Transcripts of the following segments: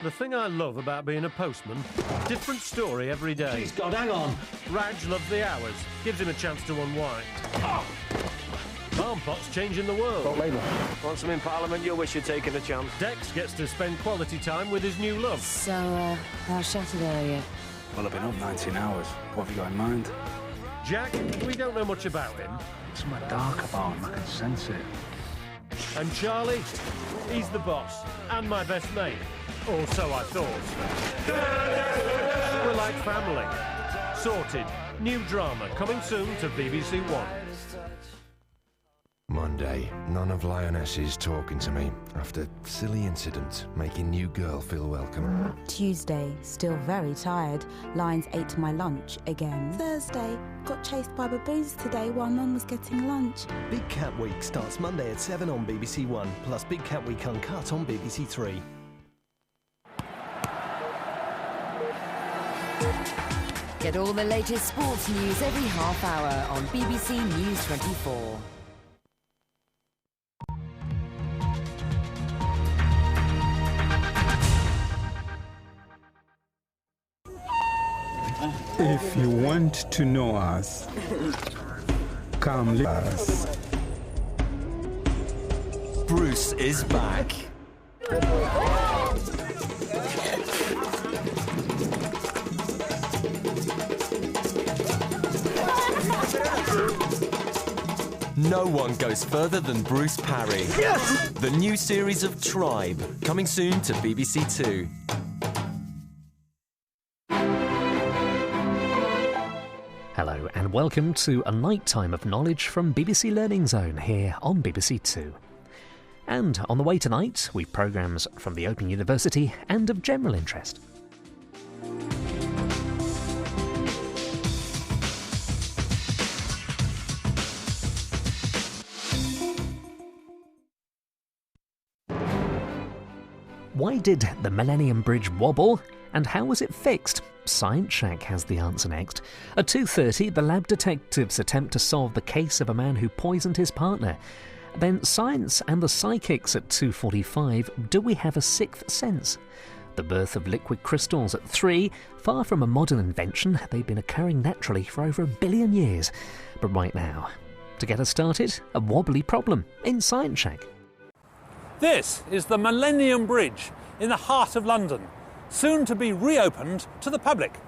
The thing I love about being a postman, different story every day. Jeez, God, hang on. Raj loves the hours, gives him a chance to unwind. Oh! Marmpot's changing the world. Want some in Parliament, you'll wish you'd taken a chance. Dex gets to spend quality time with his new love. So, how shattered are you? Well, I've been up 19 hours. What have you got in mind? Jack, we don't know much about him. There's something dark about him, I can sense it. And Charlie, he's the boss, and my best mate. Or so I thought. We're like family. Sorted. New drama coming soon to BBC One. Monday, none of Lioness's talking to me after silly incident making new girl feel welcome. Tuesday, still very tired. Lions ate my lunch again. Thursday, got chased by baboons today while Mum was getting lunch. Big Cat Week starts Monday at 7 on BBC One, plus Big Cat Week Uncut on BBC 3. Get all the latest sports news every half hour on BBC News 24. If you want to know us, come with us. Bruce is back. No one goes further than Bruce Parry. Yes! The new series of Tribe, coming soon to BBC2. Hello and welcome to a nighttime of knowledge from BBC Learning Zone here on BBC2. And on the way tonight, we've programmes from the Open University and of general interest. Why did the Millennium Bridge wobble, and how was it fixed? Science Shack has the answer next. At 2:30, the lab detectives attempt to solve the case of a man who poisoned his partner. Then science and the psychics at 2:45. Do we have a sixth sense? The birth of liquid crystals at 3. Far from a modern invention, they've been occurring naturally for over 1 billion years. But right now, to get us started, a wobbly problem in Science Shack. This is the Millennium Bridge in the heart of London, soon to be reopened to the public.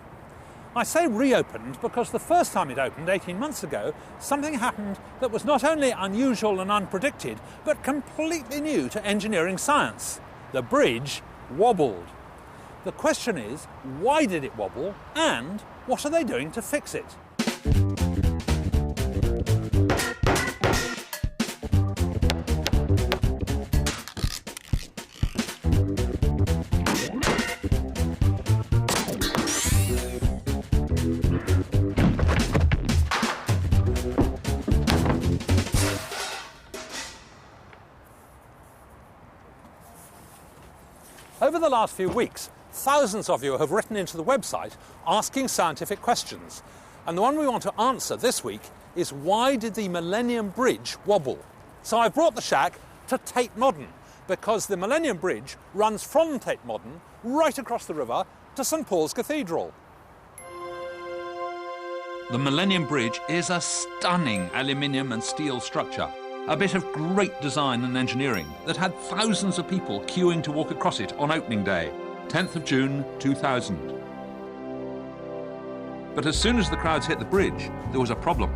I say reopened because the first time it opened 18 months ago, something happened that was not only unusual and unpredicted, but completely new to engineering science. The bridge wobbled. The question is, why did it wobble, and what are they doing to fix it? Over the last few weeks, thousands of you have written into the website asking scientific questions. And the one we want to answer this week is, why did the Millennium Bridge wobble? So I've brought the shack to Tate Modern, because the Millennium Bridge runs from Tate Modern right across the river to St Paul's Cathedral. The Millennium Bridge is a stunning aluminium and steel structure. A bit of great design and engineering that had thousands of people queuing to walk across it on opening day, 10th of June 2000. But as soon as the crowds hit the bridge, there was a problem.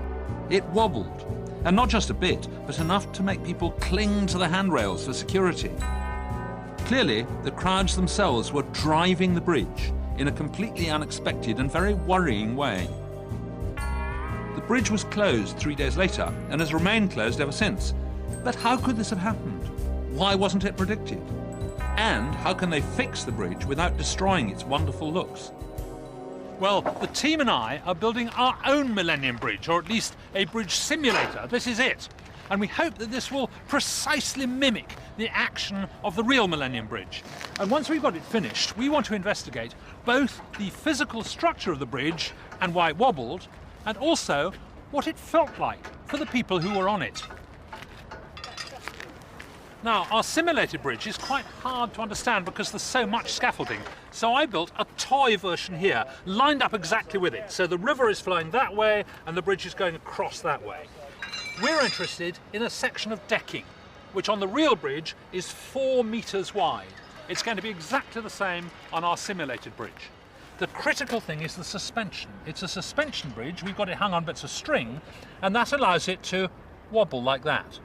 It wobbled, and not just a bit, but enough to make people cling to the handrails for security. Clearly, the crowds themselves were driving the bridge in a completely unexpected and very worrying way. The bridge was closed 3 days later and has remained closed ever since. But how could this have happened? Why wasn't it predicted? And how can they fix the bridge without destroying its wonderful looks? Well, the team and I are building our own Millennium Bridge, or at least a bridge simulator. This is it. And we hope that this will precisely mimic the action of the real Millennium Bridge. And once we've got it finished, we want to investigate both the physical structure of the bridge and why it wobbled, and also what it felt like for the people who were on it. Now, our simulated bridge is quite hard to understand because there's so much scaffolding. So I built a toy version here, lined up exactly with it. So the river is flowing that way and the bridge is going across that way. We're interested in a section of decking, which on the real bridge is 4 metres wide. It's going to be exactly the same on our simulated bridge. The critical thing is the suspension. It's a suspension bridge. We've got it hung on bits of string, and that allows it to wobble like that.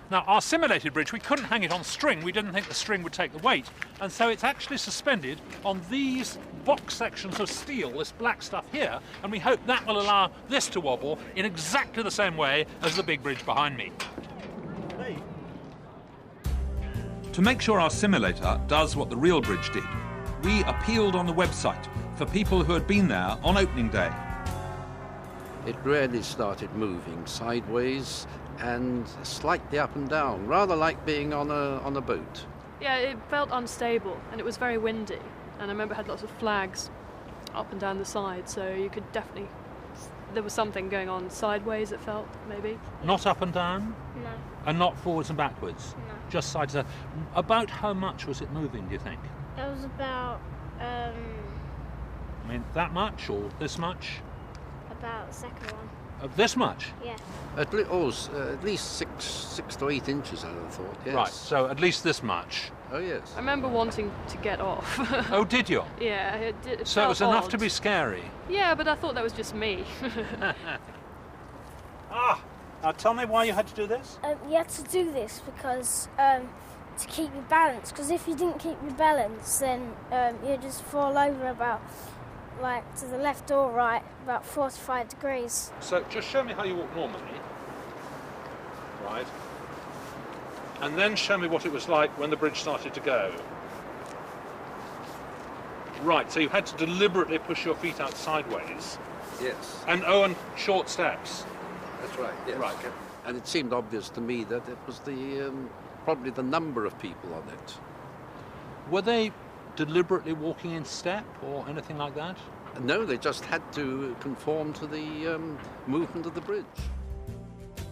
Now, our simulated bridge, we couldn't hang it on string. We didn't think the string would take the weight, and so it's actually suspended on these box sections of steel, this black stuff here, and we hope that will allow this to wobble in exactly the same way as the big bridge behind me. To make sure our simulator does what the real bridge did, we appealed on the website for people who had been there on opening day. It really started moving sideways and slightly up and down, rather like being on a boat. Yeah, it felt unstable and it was very windy. And I remember it had lots of flags up and down the side, so you could definitely... There was something going on sideways, it felt, maybe. Not up and down? No. And not forwards and backwards? No. Just side to side. About how much was it moving, do you think? It was about, I mean, that much or this much? about the second one. This much? Yeah. At least 6 to 8 inches, I would have thought, yes. Right, so at least this much. Oh, yes. I remember wanting to get off. Oh, did you? Yeah, it did. So it was enough odd. to be scary? Yeah, but I thought that was just me. Now tell me why you had to do this? You had to do this because to keep your balance, because if you didn't keep your balance, then you'd just fall over about, like, to the left or right, about 45 degrees. So just show me how you walk normally. Right. And then show me what it was like when the bridge started to go. Right, so you had to deliberately push your feet out sideways. Yes. And short steps. That's right, yes. Right. And it seemed obvious to me that it was probably the number of people on it. Were they deliberately walking in step or anything like that? No, they just had to conform to the movement of the bridge.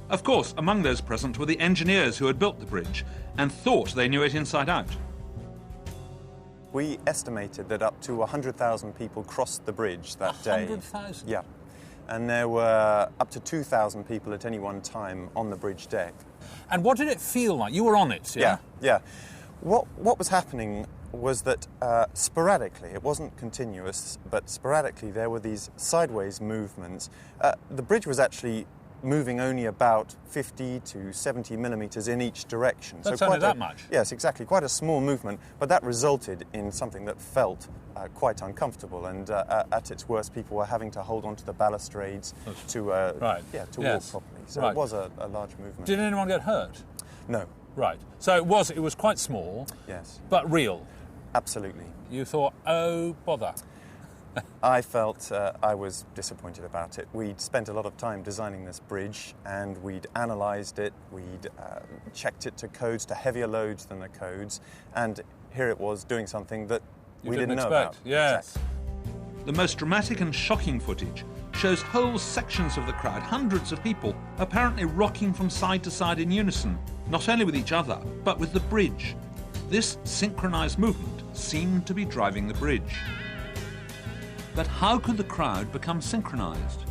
Of course, among those present were the engineers who had built the bridge and thought they knew it inside out. We estimated that up to 100,000 people crossed the bridge that day. 100,000? Yeah. And there were up to 2,000 people at any one time on the bridge deck. And what did it feel like? You were on it, yeah? Yeah. What was happening was that sporadically, it wasn't continuous, but sporadically there were these sideways movements. The bridge was actually moving only about 50 to 70 millimetres in each direction. That's only that much? Yes, exactly. Quite a small movement, but that resulted in something that felt quite uncomfortable, and at its worst, people were having to hold on to the balustrades to walk properly. So it was a large movement. Did anyone get hurt? No. Right. So it was quite small. Yes. But real. Absolutely. You thought, oh, bother. I felt I was disappointed about it. We'd spent a lot of time designing this bridge, and we'd analysed it, we'd checked it to codes, to heavier loads than the codes, and here it was doing something that we didn't know about. Yes. The most dramatic and shocking footage shows whole sections of the crowd, hundreds of people, apparently rocking from side to side in unison, not only with each other, but with the bridge. This synchronised movement seemed to be driving the bridge. But how could the crowd become synchronised?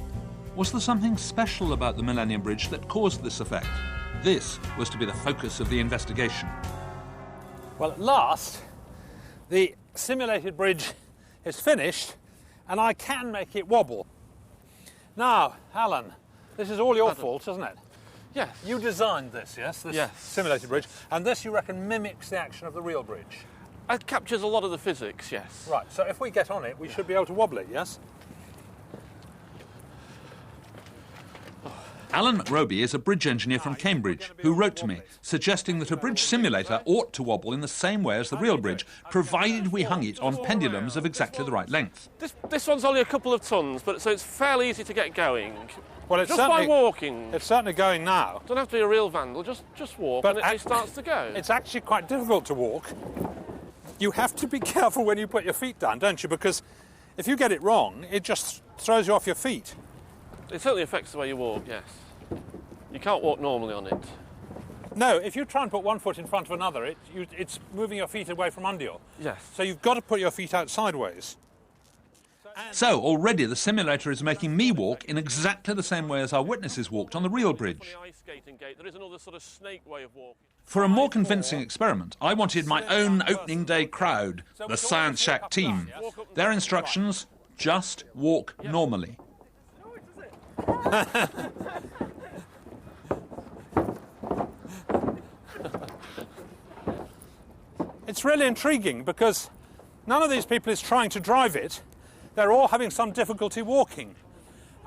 Was there something special about the Millennium Bridge that caused this effect? This was to be the focus of the investigation. Well, at last, the simulated bridge is finished, and I can make it wobble. Now, Alan, this is all your fault, isn't it? Yes. You designed this, yes? This simulated bridge, and this, you reckon, mimics the action of the real bridge? It captures a lot of the physics, yes. Right, so if we get on it, we should be able to wobble it, yes? Alan McRoby is a bridge engineer from Cambridge who wrote to me, suggesting that a bridge simulator ought to wobble in the same way as the real bridge, provided we hung it on pendulums of exactly the right length. This one's only a couple of tons, so it's fairly easy to get going. Well, it's just by walking. It's certainly going now. Don't have to be a real vandal, just walk, but and it starts to go. It's actually quite difficult to walk. You have to be careful when you put your feet down, don't you? Because if you get it wrong, it just throws you off your feet. It certainly affects the way you walk, yes. You can't walk normally on it. No, if you try and put one foot in front of another, it's moving your feet away from under you. Yes. So you've got to put your feet out sideways. So already the simulator is making me walk in exactly the same way as our witnesses walked on the real bridge. There is another sort of snake way of walking. For a more convincing experiment, I wanted my own opening day crowd, the Science Shack team. Their instructions, just walk normally. It's really intriguing because none of these people is trying to drive it. They're all having some difficulty walking.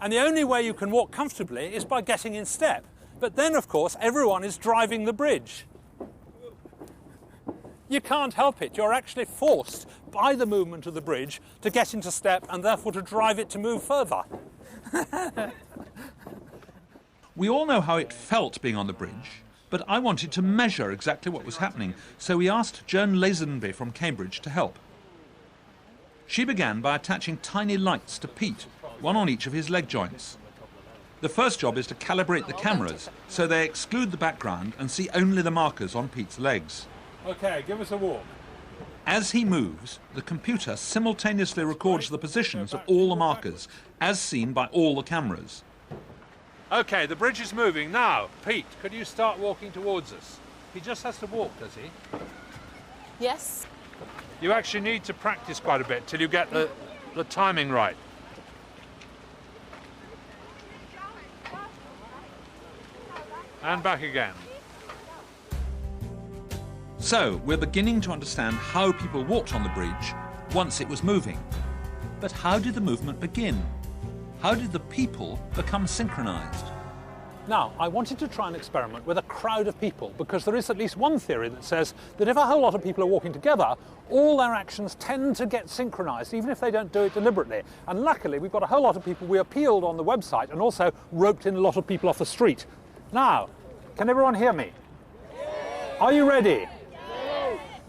And the only way you can walk comfortably is by getting in step. But then, of course, everyone is driving the bridge. You can't help it. You're actually forced by the movement of the bridge to get into step and therefore to drive it to move further. We all know how it felt being on the bridge, but I wanted to measure exactly what was happening, so we asked Joan Lazenby from Cambridge to help. She began by attaching tiny lights to Pete, one on each of his leg joints. The first job is to calibrate the cameras so they exclude the background and see only the markers on Pete's legs. OK, give us a walk. As he moves, the computer simultaneously records the positions of all the markers, as seen by all the cameras. OK, the bridge is moving. Now, Pete, could you start walking towards us? He just has to walk, does he? Yes. You actually need to practice quite a bit till you get the timing right. And back again. So, we're beginning to understand how people walked on the bridge once it was moving. But how did the movement begin? How did the people become synchronized? Now, I wanted to try an experiment with a crowd of people because there is at least one theory that says that if a whole lot of people are walking together, all their actions tend to get synchronized, even if they don't do it deliberately. And luckily, we've got a whole lot of people we appealed on the website and also roped in a lot of people off the street. Now, can everyone hear me? Are you ready?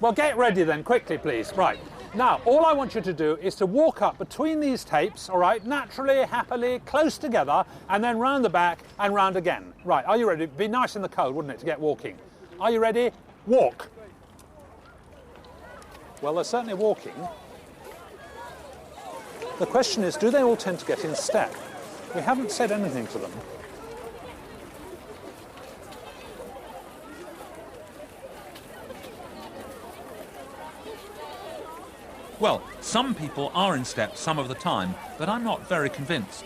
Well, get ready then, quickly, please. Right. Now, all I want you to do is to walk up between these tapes, all right, naturally, happily, close together, and then round the back and round again. Right, are you ready? It'd be nice in the cold, wouldn't it, to get walking? Are you ready? Walk. Well, they're certainly walking. The question is, do they all tend to get in step? We haven't said anything to them. Well, some people are in step some of the time, but I'm not very convinced.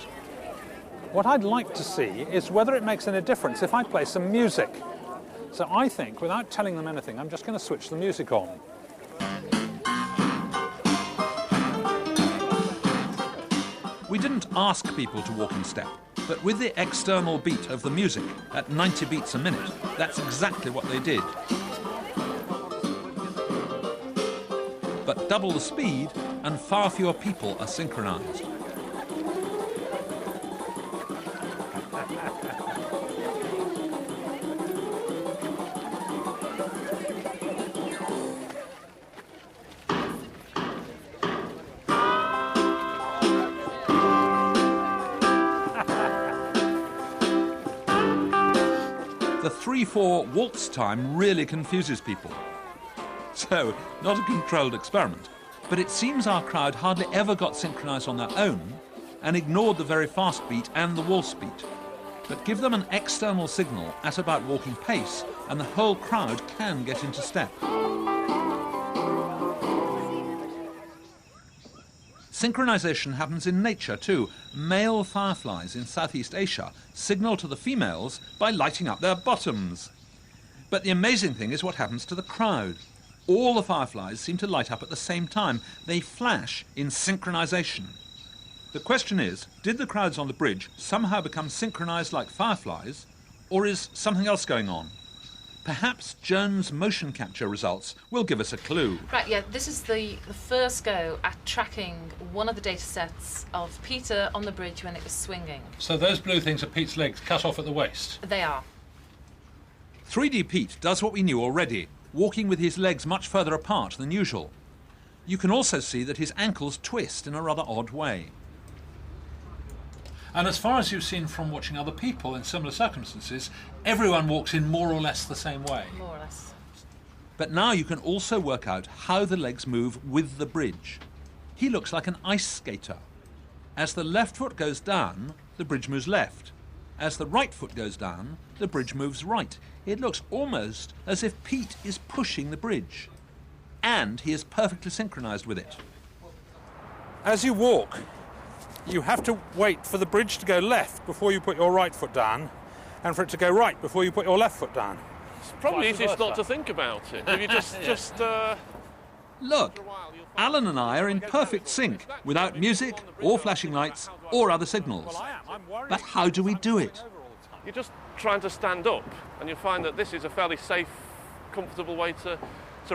What I'd like to see is whether it makes any difference if I play some music. So I think, without telling them anything, I'm just going to switch the music on. We didn't ask people to walk in step, but with the external beat of the music at 90 beats a minute, that's exactly what they did. But double the speed and far fewer people are synchronized. The 3/4 waltz time really confuses people. So, not a controlled experiment, but it seems our crowd hardly ever got synchronised on their own and ignored the very fast beat and the waltz beat. But give them an external signal at about walking pace and the whole crowd can get into step. Synchronisation happens in nature too. Male fireflies in Southeast Asia signal to the females by lighting up their bottoms. But the amazing thing is what happens to the crowd. All the fireflies seem to light up at the same time. They flash in synchronisation. The question is, did the crowds on the bridge somehow become synchronised like fireflies, or is something else going on? Perhaps Joan's motion capture results will give us a clue. Right, yeah, this is the first go at tracking one of the data sets of Peter on the bridge when it was swinging. So those blue things are Pete's legs cut off at the waist? They are. 3D Pete does what we knew already, walking with his legs much further apart than usual. You can also see that his ankles twist in a rather odd way. And as far as you've seen from watching other people in similar circumstances, everyone walks in more or less the same way. More or less. But now you can also work out how the legs move with the bridge. He looks like an ice skater. As the left foot goes down, the bridge moves left. As the right foot goes down, the bridge moves right. It looks almost as if Pete is pushing the bridge. And he is perfectly synchronised with it. As you walk, you have to wait for the bridge to go left before you put your right foot down, and for it to go right before you put your left foot down. It's probably easiest not to think about it. If you just Look, Alan and I are in perfect sync, without music or flashing lights or other signals. But how do we do it? You're just trying to stand up, and you'll find that this is a fairly safe, comfortable way to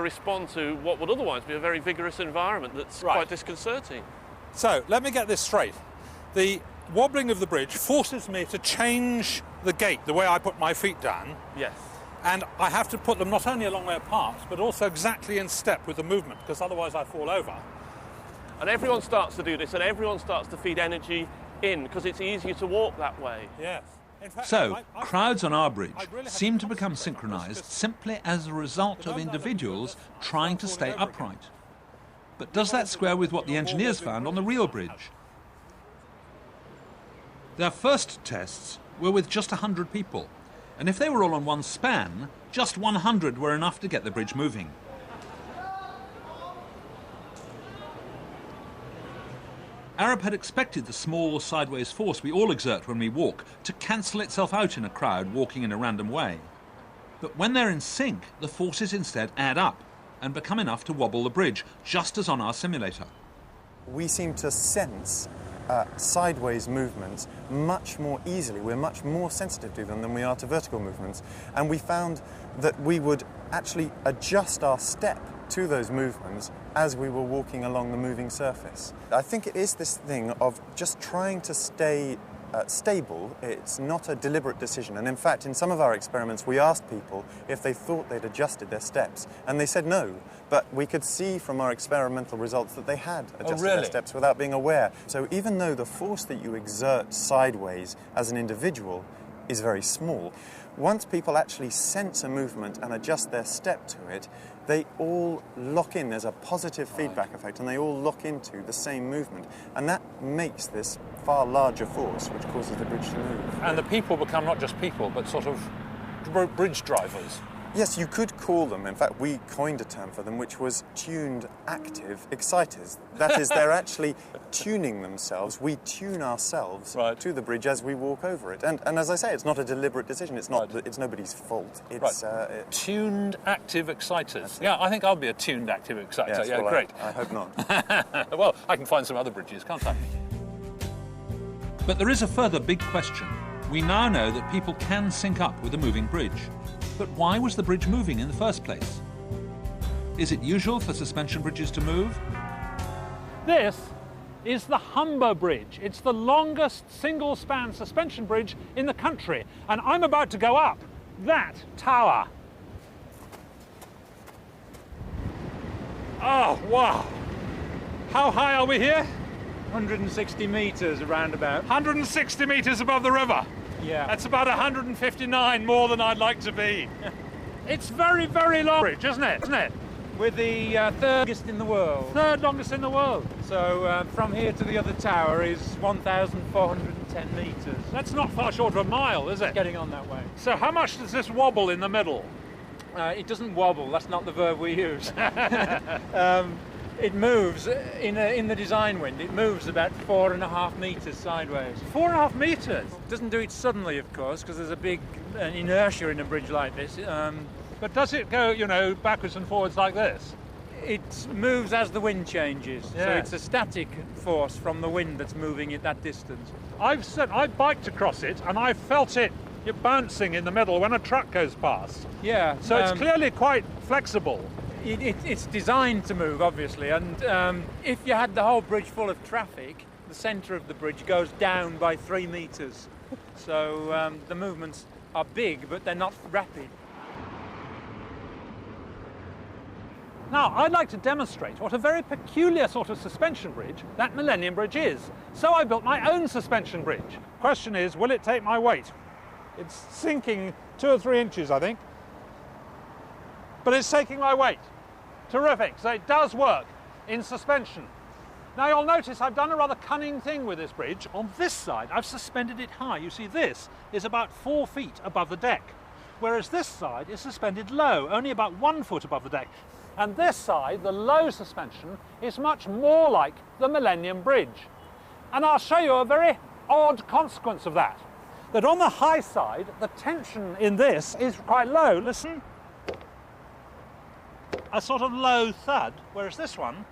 respond to what would otherwise be a very vigorous environment that's quite disconcerting. So, let me get this straight. The wobbling of the bridge forces me to change the gait, the way I put my feet down. Yes. And I have to put them not only a long way apart, but also exactly in step with the movement, because otherwise I fall over. And everyone starts to do this, and everyone starts to feed energy in, because it's easier to walk that way. Yes. In fact, So, crowds on our bridge seem to become synchronised simply as a result of individuals trying to stay upright. But does that square with what the engineers found on the real bridge? Their first tests were with just 100 people, and if they were all on one span, just 100 were enough to get the bridge moving. Arab had expected the small sideways force we all exert when we walk to cancel itself out in a crowd walking in a random way. But when they're in sync, the forces instead add up and become enough to wobble the bridge, just as on our simulator. We seem to sense sideways movements much more easily. We're much more sensitive to them than we are to vertical movements. And we found that we would actually adjust our step to those movements as we were walking along the moving surface. I think it is this thing of just trying to stay stable. It's not a deliberate decision. And in fact, in some of our experiments, we asked people if they thought they'd adjusted their steps, and they said no. But we could see from our experimental results that they had adjusted their steps without being aware. So even though the force that you exert sideways as an individual is very small, once people actually sense a movement and adjust their step to it, they all lock in. There's a positive feedback effect, and they all lock into the same movement. And that makes this far larger force, which causes the bridge to move. And the people become not just people, but sort of bridge drivers. Yes, you could call them. In fact, we coined a term for them, which was tuned active exciters. That is, they're actually tuning themselves. We tune ourselves to the bridge as we walk over it. And as I say, it's not a deliberate decision. It's not. It's nobody's fault. It's tuned active exciters. Yeah, I think I'll be a tuned active exciter. Yes, yeah, well, great. I hope not. Well, I can find some other bridges, can't I? But there is a further big question. We now know that people can sync up with a moving bridge. But why was the bridge moving in the first place? Is it usual for suspension bridges to move? This is the Humber Bridge. It's the longest single-span suspension bridge in the country. And I'm about to go up that tower. Oh, wow. How high are we here? 160 metres, around about. 160 metres above the river. Yeah. That's about 159 more than I'd like to be. It's very, very long bridge, isn't it? We're the third longest in the world. Third longest in the world. So from here to the other tower is 1,410 metres. That's not far short of a mile, is it? Getting on that way. So how much does this wobble in the middle? It doesn't wobble, that's not the verb we use. It moves, in the design wind, it moves about 4.5 metres sideways. 4.5 metres? It doesn't do it suddenly, of course, because there's a big inertia in a bridge like this. But does it go, backwards and forwards like this? It moves as the wind changes. Yeah. So it's a static force from the wind that's moving it that distance. I biked across it, and I felt it bouncing in the middle when a truck goes past. Yeah. So it's clearly quite flexible. It's designed to move, obviously, and if you had the whole bridge full of traffic, the centre of the bridge goes down by 3 metres. So the movements are big, but they're not rapid. Now, I'd like to demonstrate what a very peculiar sort of suspension bridge that Millennium Bridge is. So I built my own suspension bridge. Question is, will it take my weight? It's sinking 2 or 3 inches, I think. But it's taking my weight. Terrific. So it does work in suspension. Now you'll notice I've done a rather cunning thing with this bridge. On this side, I've suspended it high. You see, this is about 4 feet above the deck, whereas this side is suspended low, only about 1 foot above the deck. And this side, the low suspension, is much more like the Millennium Bridge. And I'll show you a very odd consequence of that. That on the high side, the tension in this is quite low. Listen. A sort of low thud, whereas this one,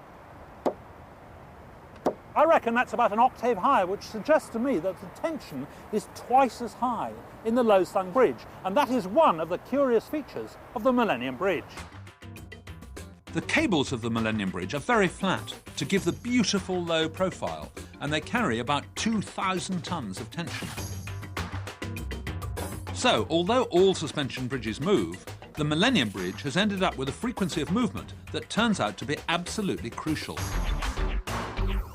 I reckon that's about an octave higher, which suggests to me that the tension is twice as high in the low-slung bridge. And that is one of the curious features of the Millennium Bridge. The cables of the Millennium Bridge are very flat to give the beautiful low profile, and they carry about 2,000 tonnes of tension. So, although all suspension bridges move, the Millennium Bridge has ended up with a frequency of movement that turns out to be absolutely crucial.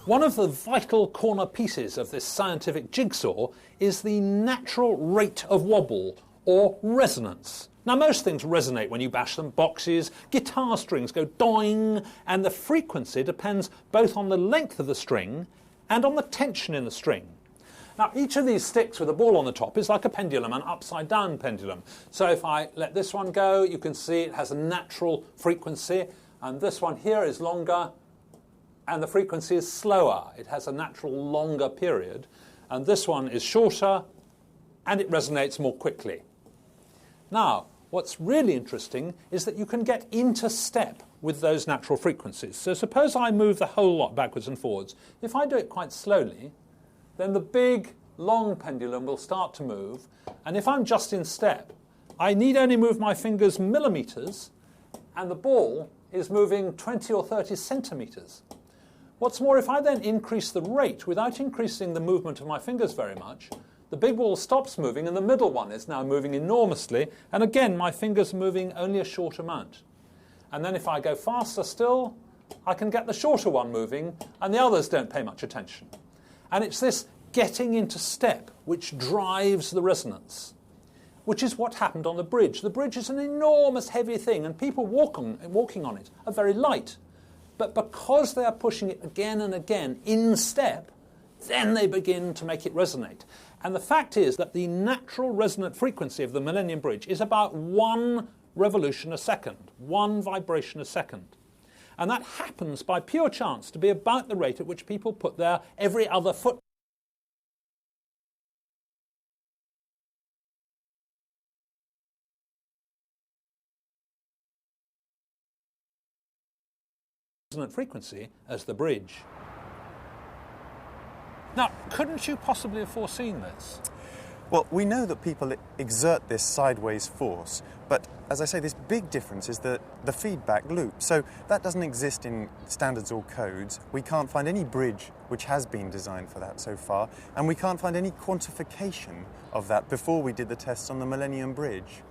One of the vital corner pieces of this scientific jigsaw is the natural rate of wobble, or resonance. Now, most things resonate when you bash them. Boxes, guitar strings go doing, and the frequency depends both on the length of the string and on the tension in the string. Now, each of these sticks with a ball on the top is like a pendulum, an upside-down pendulum. So if I let this one go, you can see it has a natural frequency, and this one here is longer, and the frequency is slower. It has a natural longer period, and this one is shorter, and it resonates more quickly. Now, what's really interesting is that you can get into step with those natural frequencies. So suppose I move the whole lot backwards and forwards. If I do it quite slowly, then the big, long pendulum will start to move. And if I'm just in step, I need only move my fingers millimetres, and the ball is moving 20 or 30 centimetres. What's more, if I then increase the rate without increasing the movement of my fingers very much, the big ball stops moving and the middle one is now moving enormously, and again my fingers are moving only a short amount. And then if I go faster still, I can get the shorter one moving and the others don't pay much attention. And it's this getting into step which drives the resonance, which is what happened on the bridge. The bridge is an enormous heavy thing and people walking on it are very light. But because they are pushing it again and again in step, then they begin to make it resonate. And the fact is that the natural resonant frequency of the Millennium Bridge is about 1 revolution a second, 1 vibration a second. And that happens by pure chance to be about the rate at which people put their every other foot resonant frequency as the bridge. Now, couldn't you possibly have foreseen this? Well, we know that people exert this sideways force, but as I say, this big difference is the feedback loop. So that doesn't exist in standards or codes. We can't find any bridge which has been designed for that so far, and we can't find any quantification of that before we did the tests on the Millennium Bridge.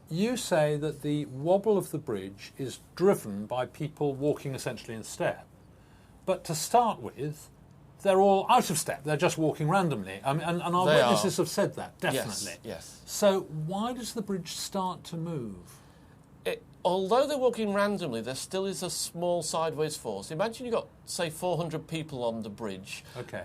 You say that the wobble of the bridge is driven by people walking essentially in step. But to start with, they're all out of step. They're just walking randomly. And our witnesses have said that, definitely. Yes. So why does the bridge start to move? Although they're walking randomly, there still is a small sideways force. Imagine you've got, say, 400 people on the bridge. Okay.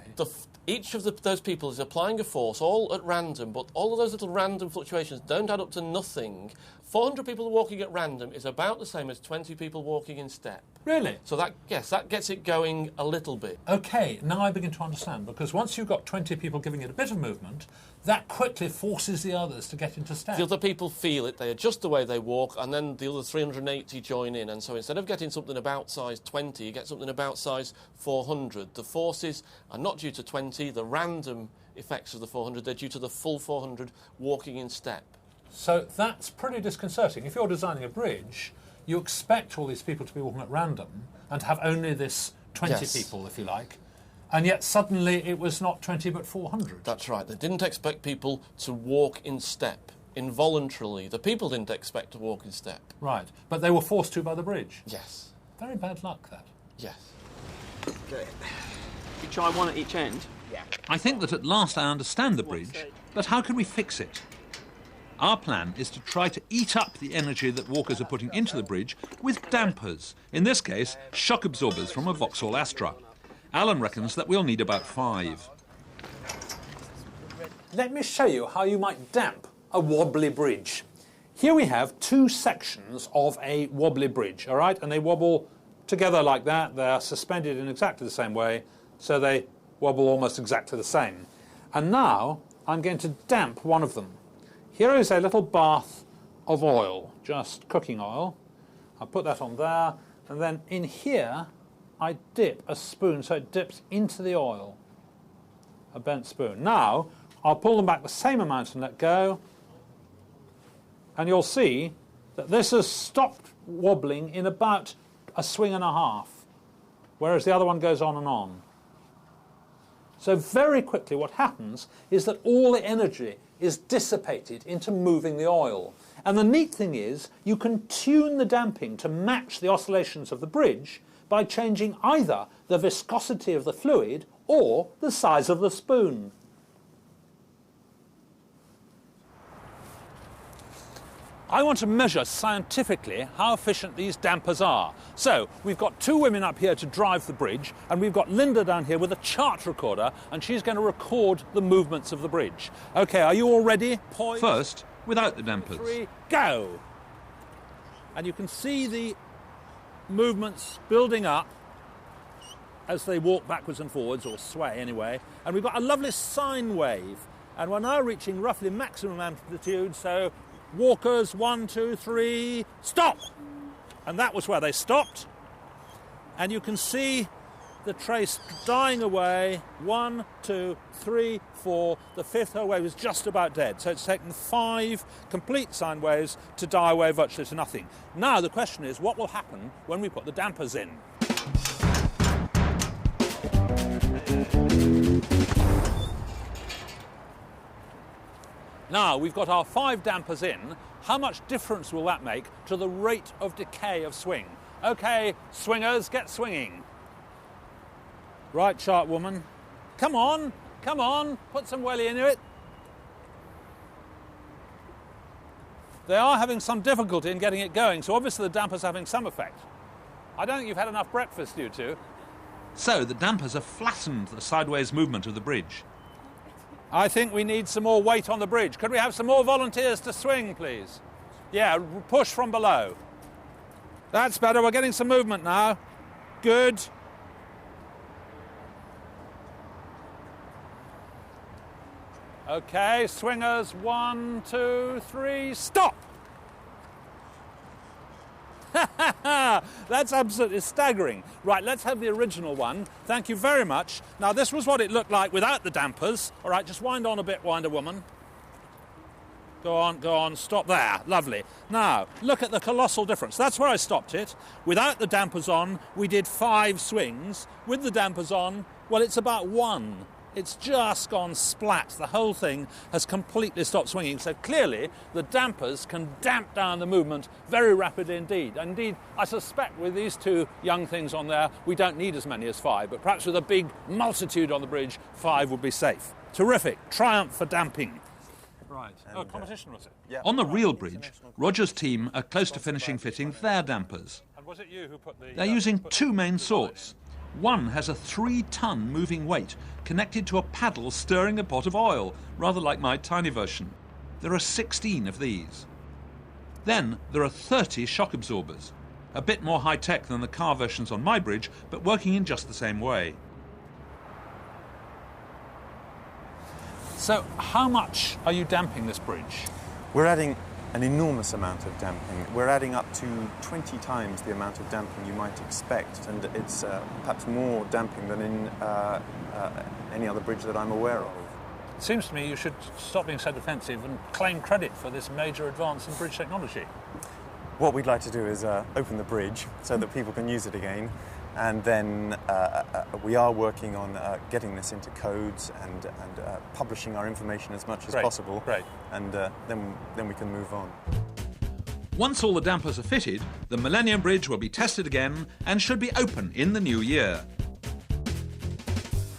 Each of those people is applying a force, all at random, but all of those little random fluctuations don't add up to nothing. 400 people walking at random is about the same as 20 people walking in step. Really? So that gets it going a little bit. OK, now I begin to understand, because once you've got 20 people giving it a bit of movement, that quickly forces the others to get into step. The other people feel it, they adjust the way they walk, and then the other 380 join in. And so instead of getting something about size 20, you get something about size 400. The forces are not due to 20, the random effects of the 400, they're due to the full 400 walking in step. So that's pretty disconcerting. If you're designing a bridge, you expect all these people to be walking at random and to have only this 20 people, if you like, and yet suddenly it was not 20 but 400. That's right. They didn't expect people to walk in step. involuntarily. The people didn't expect to walk in step. Right, but they were forced to by the bridge? Yes. Very bad luck, that. Yes. Okay. You try one at each end? Yeah. I think that at last I understand the bridge, but how can we fix it? Our plan is to try to eat up the energy that walkers are putting into the bridge with dampers, in this case, shock absorbers from a Vauxhall Astra. Alan reckons that we'll need about 5. Let me show you how you might damp a wobbly bridge. Here we have 2 sections of a wobbly bridge, all right? And they wobble together like that. They're suspended in exactly the same way, so they wobble almost exactly the same. And now I'm going to damp one of them. Here is a little bath of oil, just cooking oil. I'll put that on there, and then in here I dip a spoon so it dips into the oil, a bent spoon. Now I'll pull them back the same amount and let go, and you'll see that this has stopped wobbling in about a swing and a half, whereas the other one goes on and on. So very quickly what happens is that all the energy is dissipated into moving the oil. And the neat thing is you can tune the damping to match the oscillations of the bridge by changing either the viscosity of the fluid or the size of the spoon. I want to measure scientifically how efficient these dampers are. So we've got 2 women up here to drive the bridge, and we've got Linda down here with a chart recorder, and she's going to record the movements of the bridge. OK, are you all ready? Poised. First, without the dampers. 3, go! And you can see the movements building up as they walk backwards and forwards, or sway anyway. And we've got a lovely sine wave. And we're now reaching roughly maximum amplitude, so walkers, 1, 2, 3, stop! And that was where they stopped. And you can see the trace dying away. 1, 2, 3, 4. The 5th whole wave is just about dead. So it's taken 5 complete sine waves to die away virtually to nothing. Now the question is, what will happen when we put the dampers in? Now we've got our 5 dampers in. How much difference will that make to the rate of decay of swing? OK, swingers, get swinging. Right, chart woman. Come on, put some welly into it. They are having some difficulty in getting it going, so obviously the damper's having some effect. I don't think you've had enough breakfast, you two. So the dampers have flattened the sideways movement of the bridge. I think we need some more weight on the bridge. Could we have some more volunteers to swing, please? Yeah, push from below. That's better. We're getting some movement now. Good. OK, swingers, 1, 2, 3, stop! That's absolutely staggering. Right, let's have the original one. Thank you very much. Now, this was what it looked like without the dampers. All right, just wind on a bit, Winder Woman. Go on, stop there. Lovely. Now, look at the colossal difference. That's where I stopped it. Without the dampers on, we did 5 swings. With the dampers on, well, it's about 1. It's just gone splat. The whole thing has completely stopped swinging. So clearly, the dampers can damp down the movement very rapidly indeed. Indeed, I suspect with these 2 young things on there, we don't need as many as 5. But perhaps with a big multitude on the bridge, 5 would be safe. Terrific. Triumph for damping. Right. And, competition, was it? Yeah. On the real bridge, Roger's team are close to finishing fitting their dampers. And was it you who put the... They're using 2 main sorts. One has a 3-ton moving weight connected to a paddle stirring a pot of oil, rather like my tiny version. There are 16 of these. Then there are 30 shock absorbers, a bit more high-tech than the car versions on my bridge, but working in just the same way. So how much are you damping this bridge? We're adding an enormous amount of damping. We're adding up to 20 times the amount of damping you might expect, and it's perhaps more damping than in any other bridge that I'm aware of. It seems to me you should stop being so defensive and claim credit for this major advance in bridge technology. What we'd like to do is open the bridge so that people can use it again, And then we are working on getting this into codes and publishing our information as much as possible. Great. And then we can move on. Once all the dampers are fitted, the Millennium Bridge will be tested again and should be open in the new year.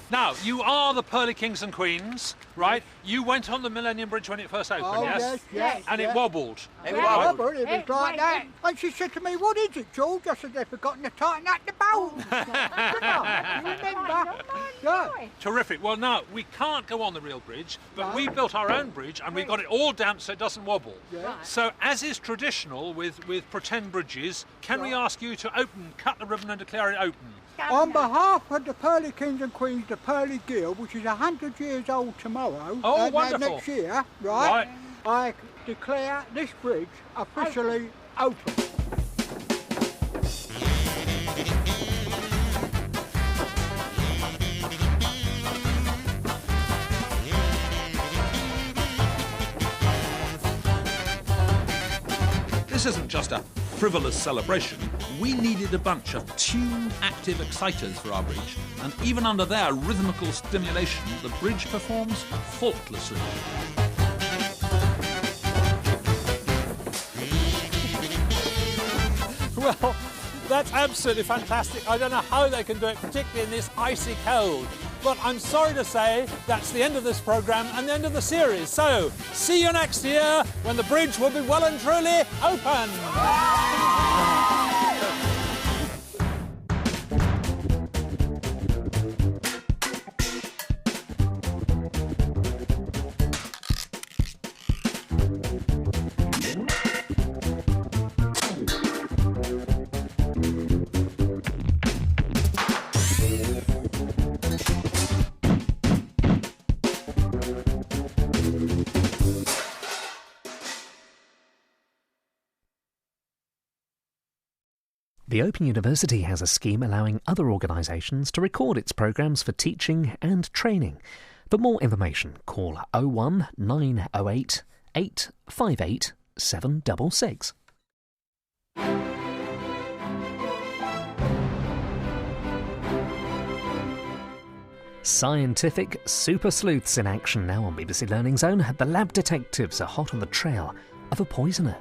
Now, you are the Pearly Kings and Queens, right? You went on the Millennium Bridge when it first opened, Oh, yes? yes. And it wobbled. It wobbled. It was like that. And she said to me, "What is it, George?" I said, "They've forgotten to tighten up the bolt." You remember? Yeah. Terrific. Well, now, we can't go on the real bridge, but we built our own bridge and we got it all damped so it doesn't wobble. Yeah. So, as is traditional with pretend bridges, can we ask you to cut the ribbon and declare it open? On behalf of the Pearly Kings and Queens, the Pearly Guild, which is 100 years old tomorrow, wonderful. next year, right, I declare this bridge officially open. This isn't just a frivolous celebration. We needed a bunch of tune-active exciters for our bridge, and even under their rhythmical stimulation, the bridge performs faultlessly. Well, that's absolutely fantastic. I don't know how they can do it, particularly in this icy cold. But I'm sorry to say that's the end of this programme and the end of the series. So, see you next year when the bridge will be well and truly open. The Open University has a scheme allowing other organisations to record its programmes for teaching and training. For more information, call 01 908 858 766. Scientific super sleuths in action now on BBC Learning Zone. The lab detectives are hot on the trail of a poisoner.